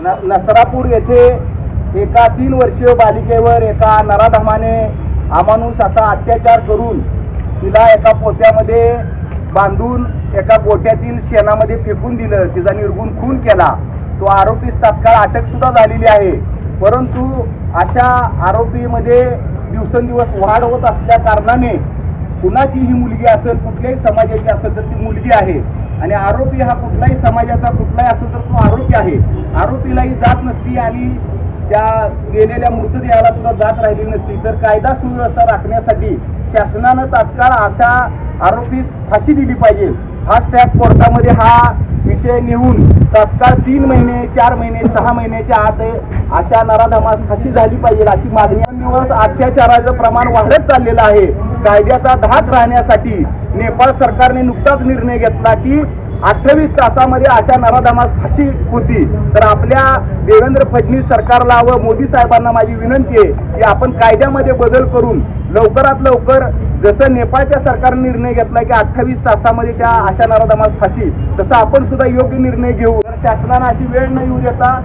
नसरापूर येथे एका 3 वर्षीय बालिकेवर एका नराधमाने अमानुष असा अत्याचार करून तिला एका पोत्यामध्ये बांधून एका गोठ्यातील शेणामध्ये फेकून दिलं, तिचा निर्गुण खून केला। तो आरोपी तात्काळ अटक सुद्धा झालेली आहे। परंतु अशा आरोपीमध्ये दिवसेंदिवस वाढ होत असल्या कारणाने कुणाची ही मुलगी असेल, कुठल्याही समाजाची असेल तर ती मुलगी आहे आणि आरोपी हा कुठलाही समाजाचा कुठलाही असेल तर तो आरोपी आहे। आरोपीलाही जात नसती आणि त्या गेलेल्या मृतदेहाला सुद्धा जात राहिली नसती। तर कायदा सुव्यवस्था राखण्यासाठी शासनानं तात्काळ अशा आरोपीस फाशी दिली पाहिजे। फास्ट ट्रॅक कोर्टामध्ये हा विषय नेऊन तात्काळ 3 महिने 4 महिने 6 महिन्याच्या आत अशा नराधमास फाशी झाली पाहिजे अशी मागणी। दिवस अत्याचाराचं प्रमाण वाढत चाललेलं आहे। कायद्याचा धाक राहण्यासाठी नेपाळ सरकारने नुकताच निर्णय घेतला की 28 तासामध्ये अशा नराधमास फाशी होती। तर आपल्या देवेंद्र फडणवीस सरकारला व मोदी साहेबांना माझी विनंती आहे की आपण कायद्यामध्ये बदल करून लवकरात लवकर जसं नेपाळच्या सरकारने निर्णय घेतला की 28 तासामध्ये त्या अशा नराधमास फाशी, तसं आपण सुद्धा योग्य निर्णय घेऊ। तर शासनाने अशी वेळ न येऊ देता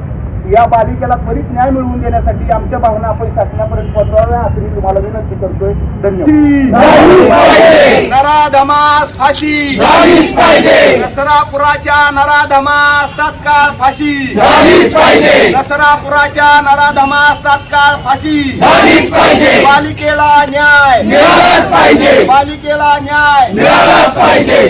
या बालिकेला त्वरित न्याय मिळवून देण्यासाठी आमच्या भावना आपण शासनापर्यंत पोहोचवाव्या अशी मी तुम्हाला विनंती करतोय। धन्यवाद। नराधमास फाशी झालीच पाहिजे। नसरापुराच्या नराधमास तात्काळ फाशी झालीच पाहिजे। नसरापुराच्या नराधमास तात्काळ फाशी झालीच पाहिजे। बालिकेला न्याय मिळालाच पाहिजे। बालिकेला न्याय मिळालाच पाहिजे।